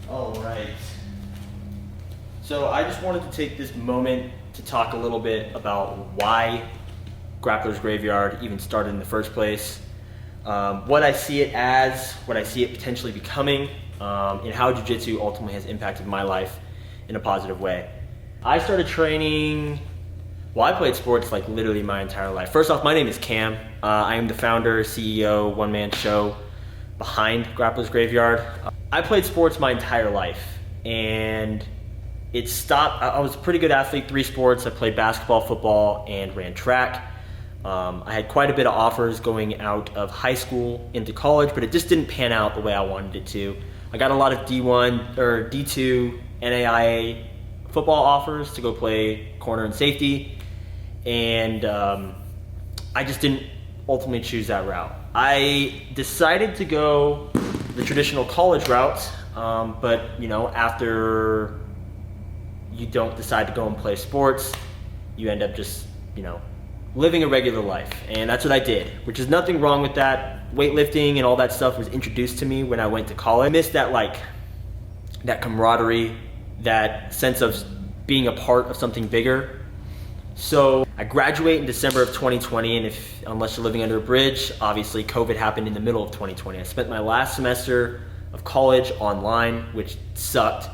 All right. So I just wanted to take this moment to talk a little bit about why Grapplers Graveyard even started in the first place, what I see it as, what I see it potentially becoming, and how Jiu-jitsu ultimately has impacted my life in a positive way. I started training, well, I played sports like literally my entire life. First off, my name is Cam. I am the founder, CEO, one-man show behind Grapplers Graveyard. I played sports my entire life, and it stopped. I was a pretty good athlete, 3 sports. I played basketball, football, and ran track. I had quite a bit of offers going out of high school into college, but it just didn't pan out the way I wanted it to. I got a lot of D1 or D2 NAIA football offers to go play corner and safety, and I just didn't ultimately choose that route. I decided to go the traditional college route, but you know, after you don't decide to go and play sports, you end up just, you know, living a regular life. And that's what I did, which is nothing wrong with that. Weightlifting and all that stuff was introduced to me when I went to college. I missed that, like, that camaraderie, that sense of being a part of something bigger. So I graduate in December of 2020, and unless you're living under a bridge, obviously COVID happened in the middle of 2020. I spent my last semester of college online, which sucked,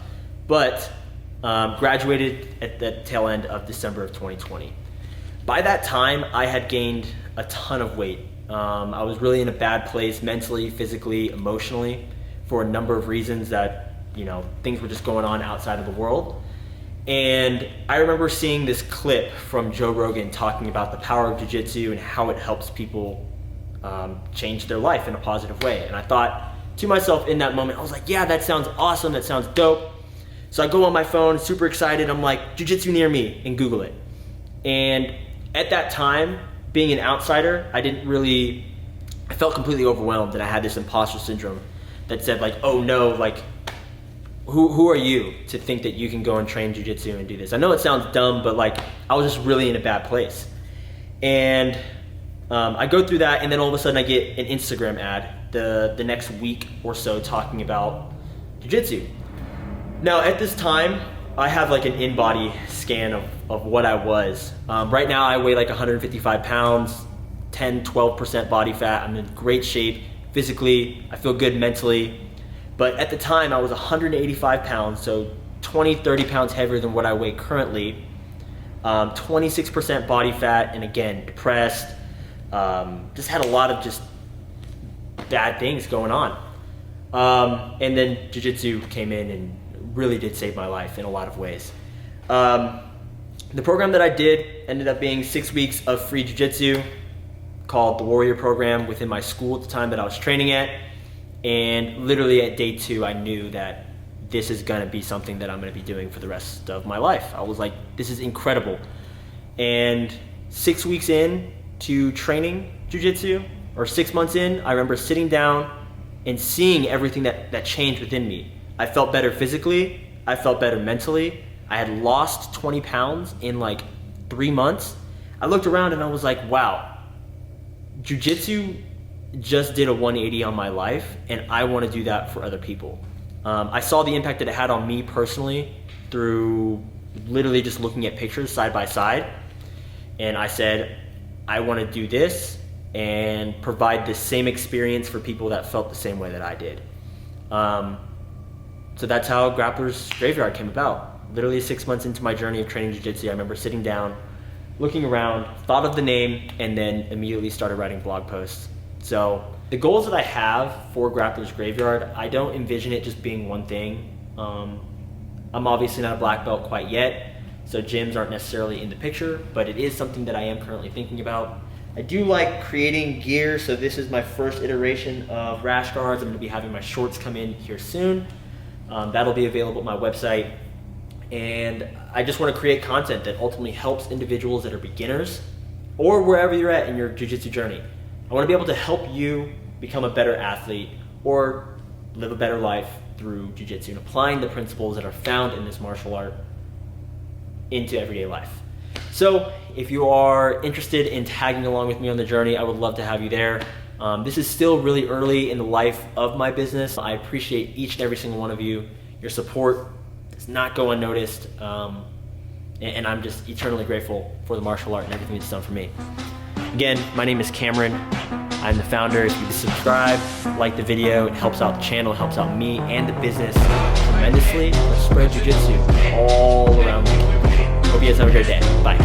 but graduated at the tail end of December of 2020. By that time, I had gained a ton of weight. I was really in a bad place mentally, physically, emotionally, for a number of reasons that, you know, things were just going on outside of the world. And I remember seeing this clip from Joe Rogan talking about the power of jiu-jitsu and how it helps people change their life in a positive way. And I thought to myself in that moment, I was like, yeah, that sounds awesome, that sounds dope. So I go on my phone, super excited, I'm like, jiu-jitsu near me, and Google it. And at that time, being an outsider, I felt completely overwhelmed, and I had this imposter syndrome that said, like, oh no, like, who are you to think that you can go and train jiu-jitsu and do this? I know it sounds dumb, but like, I was just really in a bad place. And I go through that, and then all of a sudden I get an Instagram ad the next week or so talking about jiu-jitsu. Now at this time, I have like an in-body scan of what I was. Right now I weigh like 155 pounds, 10-12% body fat. I'm in great shape physically, I feel good mentally. But at the time I was 185 pounds, so 20-30 pounds heavier than what I weigh currently. 26% body fat, and again, depressed. Just had a lot of just bad things going on. And then jiu-jitsu came in and really did save my life in a lot of ways. The program that I did ended up being 6 weeks of free jiu-jitsu called the Warrior Program within my school at the time that I was training at. And literally at day 2, I knew that this is gonna be something that I'm gonna be doing for the rest of my life. I was like, this is incredible. And 6 weeks in to training jiu-jitsu, or 6 months in, I remember sitting down and seeing everything that changed within me. I felt better physically, I felt better mentally. I had lost 20 pounds in like 3 months. I looked around and I was like, wow, jiu-jitsu just did a 180 on my life, and I want to do that for other people. I saw the impact that it had on me personally through literally just looking at pictures side by side, and I said, I want to do this and provide the same experience for people that felt the same way that I did. So that's how Grapplers Graveyard came about. Literally 6 months into my journey of training jiu-jitsu, I remember sitting down, looking around, thought of the name, and then immediately started writing blog posts. So the goals that I have for Grapplers Graveyard, I don't envision it just being one thing. I'm obviously not a black belt quite yet, so gyms aren't necessarily in the picture, but it is something that I am currently thinking about. I do like creating gear, so this is my first iteration of rash guards. I'm gonna be having my shorts come in here soon. That'll be available at my website. And I just wanna create content that ultimately helps individuals that are beginners or wherever you're at in your jiu-jitsu journey. I want to be able to help you become a better athlete or live a better life through jiu-jitsu and applying the principles that are found in this martial art into everyday life. So if you are interested in tagging along with me on the journey, I would love to have you there. This is still really early in the life of my business. I appreciate each and every single one of you Your support does not go unnoticed, and I'm just eternally grateful for the martial art and everything it's done for me. Again, my name is Cameron. I'm the founder. If you can subscribe, like the video, it helps out the channel, it helps out me and the business tremendously. Let's spread jiu-jitsu all around the country. Hope you guys have a great day. Bye.